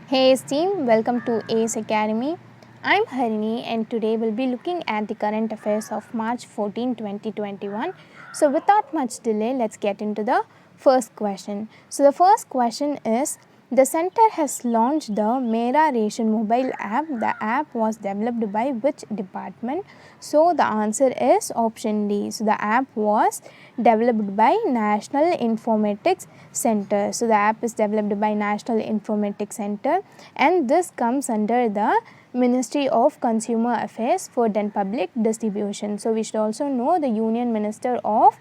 Hey team, welcome to ACE Academy. I'm Harini and today we'll be looking at the current affairs of March 14, 2021. So without much delay, let's get into the first question. So the first question is, the center has launched the Mera Ration mobile app. The app was developed by which department? So the answer is option D. So the app was developed by National Informatics Center. So the app is developed by National Informatics Center and this comes under the Ministry of Consumer Affairs, Food and Public Distribution. So we should also know the Union Minister of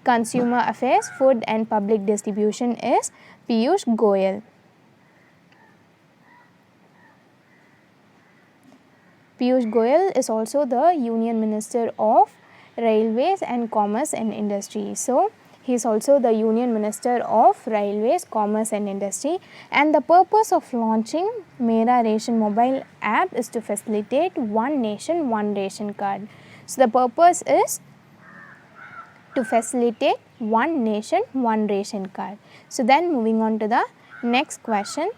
Consumer Affairs, Food and Public Distribution is Piyush Goyal. Piyush Goyal is also the Union Minister of Railways and Commerce and Industry. So he is also the Union Minister of Railways, Commerce and Industry, and the purpose of launching Mera Ration mobile app is to facilitate One Nation, One Ration card. So the purpose is to facilitate One Nation, One Ration card. So then moving on to the next question.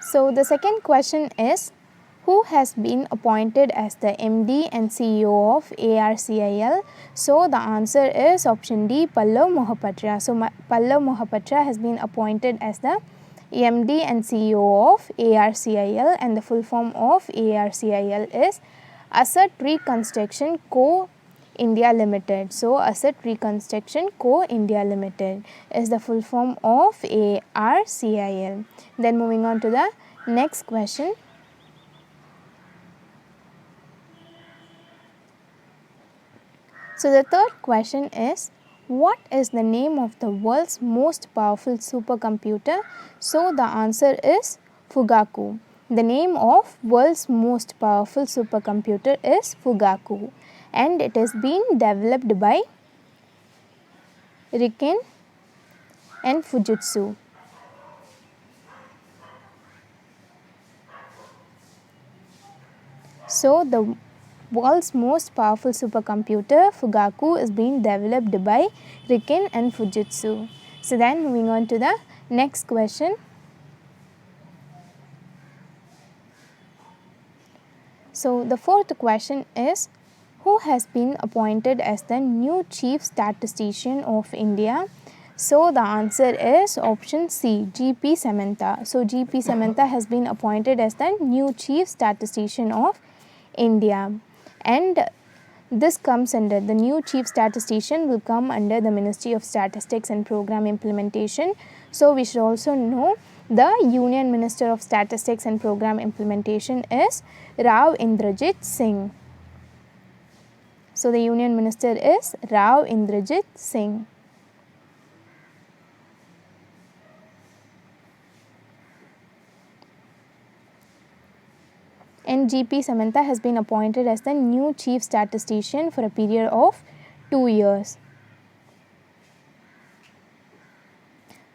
So the second question is, who has been appointed as the MD and CEO of ARCIL? So the answer is option D, Pallav Mohapatra. So Pallav Mohapatra has been appointed as the MD and CEO of ARCIL, and the full form of ARCIL is Asset Reconstruction Co. India Limited. So Asset Reconstruction Co. India Limited is the full form of ARCIL. Then moving on to the next question. So the third question is, what is the name of the world's most powerful supercomputer? So the answer is Fugaku. The name of world's most powerful supercomputer is Fugaku, and it is being developed by RIKEN and Fujitsu. So the world's most powerful supercomputer Fugaku is being developed by RIKEN and Fujitsu. So then moving on to the next question. So the fourth question is, who has been appointed as the new Chief Statistician of India? So the answer is option C, G.P. Samantha. So G.P. Samantha has been appointed as the new Chief Statistician of India, and this comes under the new Chief Statistician will come under the Ministry of Statistics and Program Implementation. So we should also know the Union Minister of Statistics and Program Implementation is Rao Indrajit Singh. So the Union Minister is Rao Indrajit Singh. And G.P. Samantha has been appointed as the new Chief Statistician for a period of 2 years.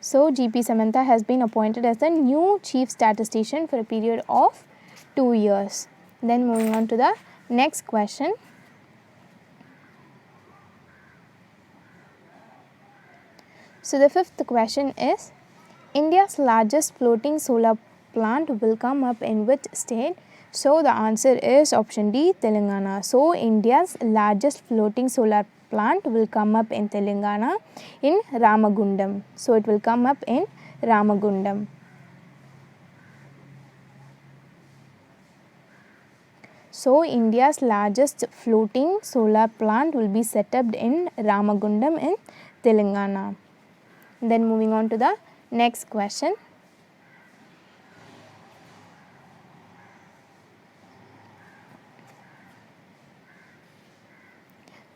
So G.P. Samantha has been appointed as the new Chief Statistician for a period of 2 years. Then moving on to the next question. So the fifth question is, India's largest floating solar plant will come up in which state? So the answer is option D, Telangana. So India's largest floating solar plant will come up in Telangana in Ramagundam. So it will come up in Ramagundam. So India's largest floating solar plant will be set up in Ramagundam in Telangana. Then moving on to the next question.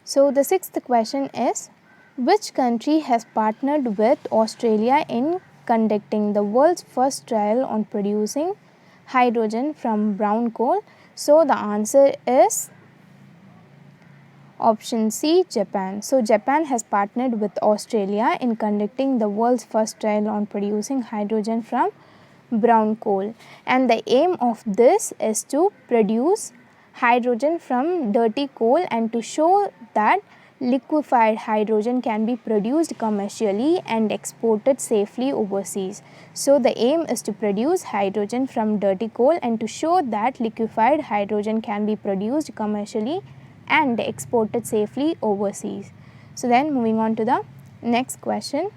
So the sixth question is, which country has partnered with Australia in conducting the world's first trial on producing hydrogen from brown coal? So the answer is option C, Japan. So Japan has partnered with Australia in conducting the world's first trial on producing hydrogen from brown coal, and the aim of this is to produce hydrogen from dirty coal and to show that liquefied hydrogen can be produced commercially and exported safely overseas. So the aim is to produce hydrogen from dirty coal and to show that liquefied hydrogen can be produced commercially and exported safely overseas. So then moving on to the next question.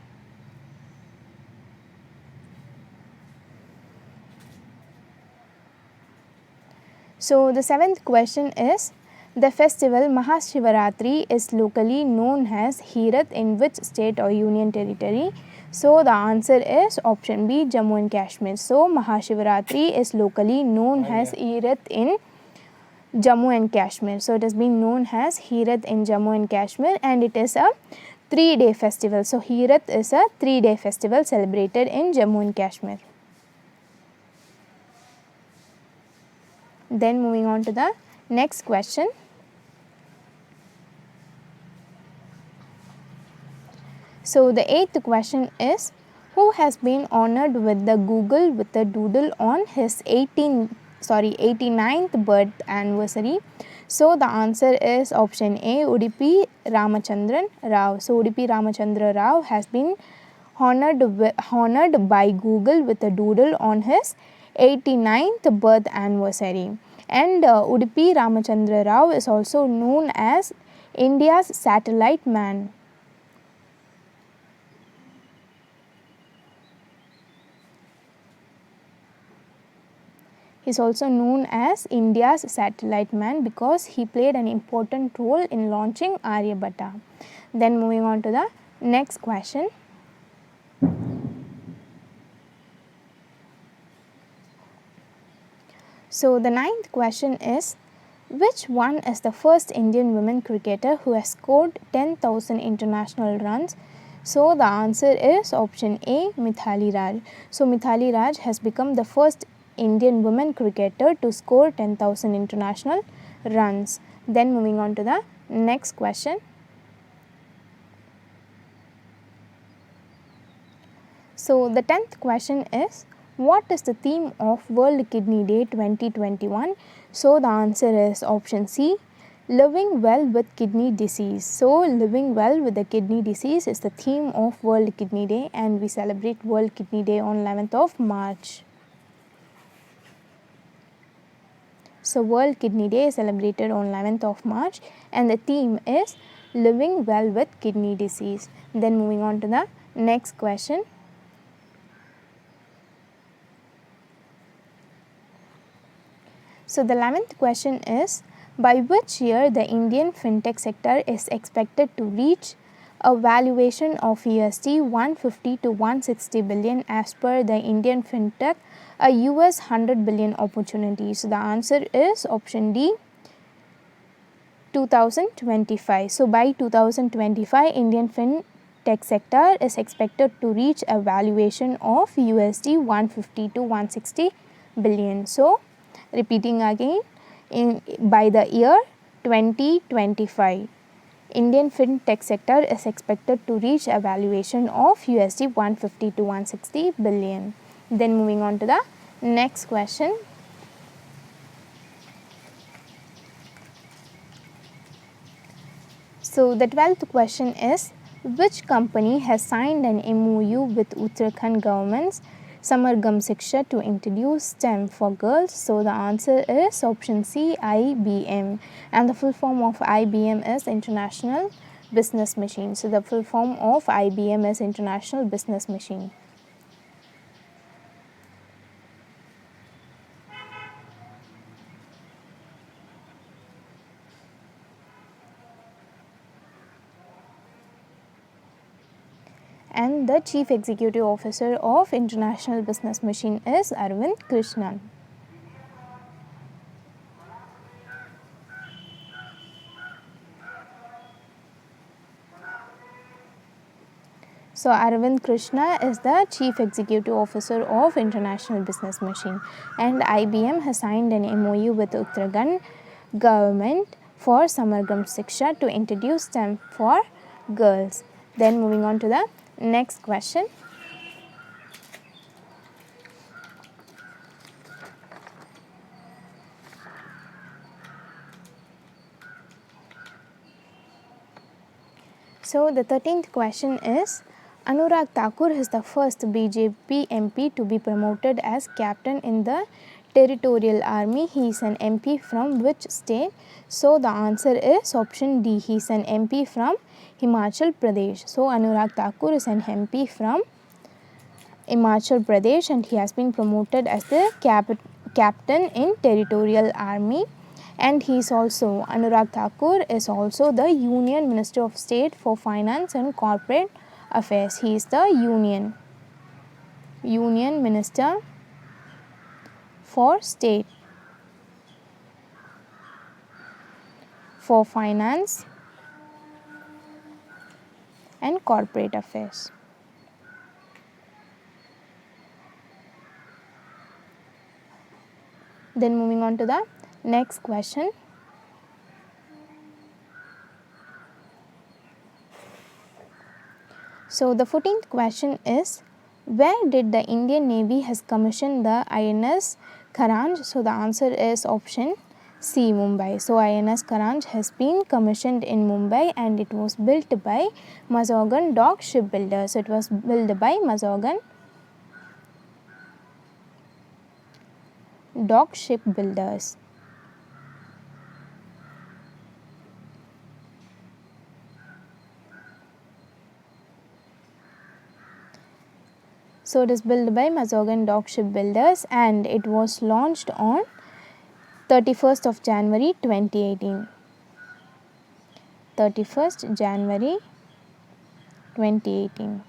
So the seventh question is, the festival Mahashivaratri is locally known as Heerath in which state or union territory? So the answer is option B, Jammu and Kashmir. So Mahashivaratri is locally known as Heerath in Jammu and Kashmir. So it has been known as Heerath in Jammu and Kashmir, and it is a 3-day festival. So Heerath is a 3-day festival celebrated in Jammu and Kashmir. Then moving on to the next question. So the eighth question is, who has been honored with the Google with a doodle on his 89th birth anniversary? So the answer is option A, Udupi Ramachandran Rao. So Udupi Ramachandra Rao has been honored by Google with a doodle on his 89th birth anniversary. And Udupi Ramachandra Rao is also known as India's satellite man. He is also known as India's satellite man because he played an important role in launching Aryabhatta. Then moving on to the next question. So the ninth question is, which one is the first Indian women cricketer who has scored 10,000 international runs? So the answer is option A, Mithali Raj. So Mithali Raj has become the first Indian women cricketer to score 10,000 international runs. Then moving on to the next question. So the 10th question is, what is the theme of World Kidney Day 2021? So the answer is option C, living well with kidney disease. So living well with the kidney disease is the theme of World Kidney Day, and we celebrate World Kidney Day on 11th of March. So World Kidney Day is celebrated on 11th of March, and the theme is living well with kidney disease. Then moving on to the next question. So the 11th question is, by which year the Indian fintech sector is expected to reach a valuation of USD 150 to 160 billion as per the Indian fintech, a US 100 billion opportunity? So the answer is option D, 2025. So by 2025, Indian fintech sector is expected to reach a valuation of USD 150 to 160 billion. So repeating again, by the year 2025, Indian fintech sector is expected to reach a valuation of USD 150 to 160 billion. Then moving on to the next question. So the 12th question is, which company has signed an MOU with Uttarakhand government's Samargam Shiksha to introduce STEM for girls? So the answer is option C, IBM, and the full form of IBM is International Business Machine. So the full form of IBM is International Business Machine. And the Chief Executive Officer of International Business Machine is Arvind Krishnan. So Arvind Krishna is the Chief Executive Officer of International Business Machine, and IBM has signed an MOU with Uttarakhand government for Samargam Shiksha to introduce STEM for girls. Then moving on to the next question. So the 13th question is, Anurag Thakur is the first BJP MP to be promoted as captain in the Territorial Army. He is an MP from which state? So the answer is option D. He is an MP from Himachal Pradesh. So Anurag Thakur is an MP from Himachal Pradesh and he has been promoted as the captain in Territorial Army. And he is also, Anurag Thakur is also the Union Minister of State for Finance and Corporate Affairs. He is the Union Minister for State for Finance and Corporate Affairs. Then moving on to the next question. So the 14th question is, where did the Indian Navy has commissioned the INS Karanj? So the answer is option C, Mumbai. So INS Karanj has been commissioned in Mumbai and it was built by Mazagon Dock Shipbuilders. So it was built by Mazagon Dock Shipbuilders. So it is built by Mazagon Dock Shipbuilders and it was launched on 31st of January 2018. 31st January 2018.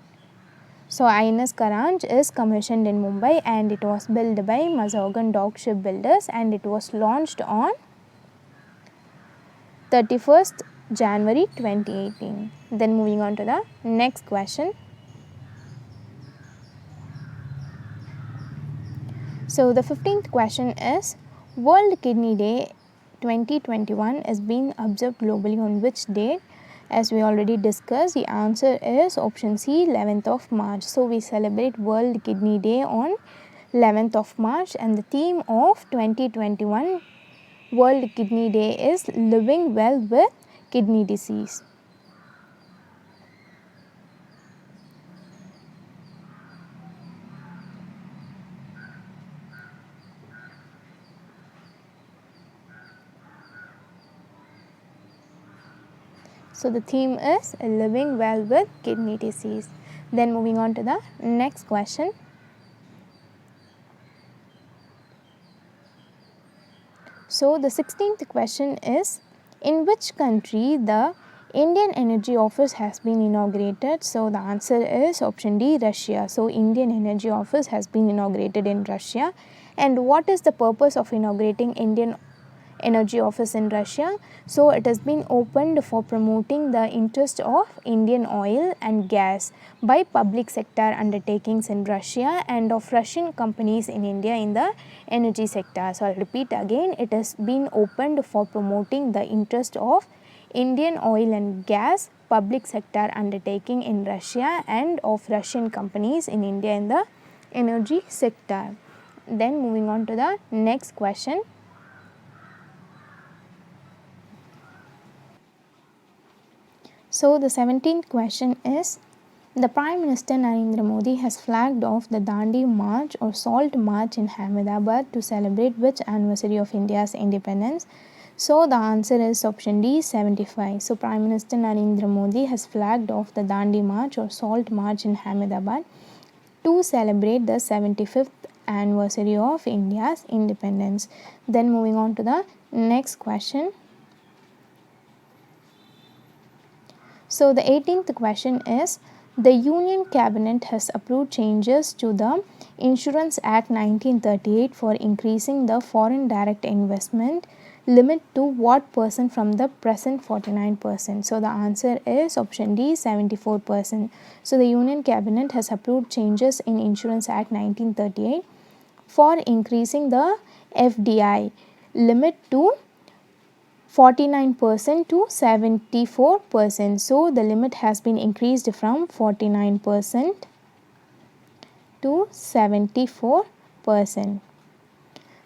So INS Karanj is commissioned in Mumbai and it was built by Mazagon Dock Shipbuilders and it was launched on 31st January 2018. Then moving on to the next question. So the 15th question is, World Kidney Day 2021 is being observed globally on which date? As we already discussed, the answer is option C, 11th of March. So we celebrate World Kidney Day on 11th of March and the theme of 2021 World Kidney Day is living well with kidney disease. So the theme is living well with kidney disease. Then moving on to the next question. So the 16th question is, in which country the Indian Energy Office has been inaugurated? So the answer is option D, Russia. So Indian Energy Office has been inaugurated in Russia. And what is the purpose of inaugurating Indian Energy Office in Russia? So it has been opened for promoting the interest of Indian oil and gas by public sector undertakings in Russia and of Russian companies in India in the energy sector. So I'll repeat again, it has been opened for promoting the interest of Indian oil and gas public sector undertaking in Russia and of Russian companies in India in the energy sector. Then moving on to the next question. So the 17th question is, the Prime Minister Narendra Modi has flagged off the Dandi March or Salt March in Ahmedabad to celebrate which anniversary of India's independence? So the answer is option D, 75. So Prime Minister Narendra Modi has flagged off the Dandi March or Salt March in Ahmedabad to celebrate the 75th anniversary of India's independence. Then moving on to the next question. So the 18th question is, the Union Cabinet has approved changes to the Insurance Act 1938 for increasing the foreign direct investment limit to what percent from the present 49%. So the answer is option D, 74%. So the Union Cabinet has approved changes in Insurance Act 1938 for increasing the FDI limit to 49% to 74%. So the limit has been increased from 49% to 74%.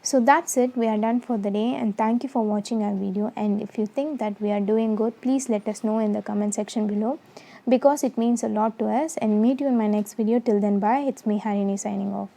So that's it, we are done for the day, and thank you for watching our video. And if you think that we are doing good, please let us know in the comment section below, because it means a lot to us. And meet you in my next video. Till then, bye. It's me, Harini, signing off.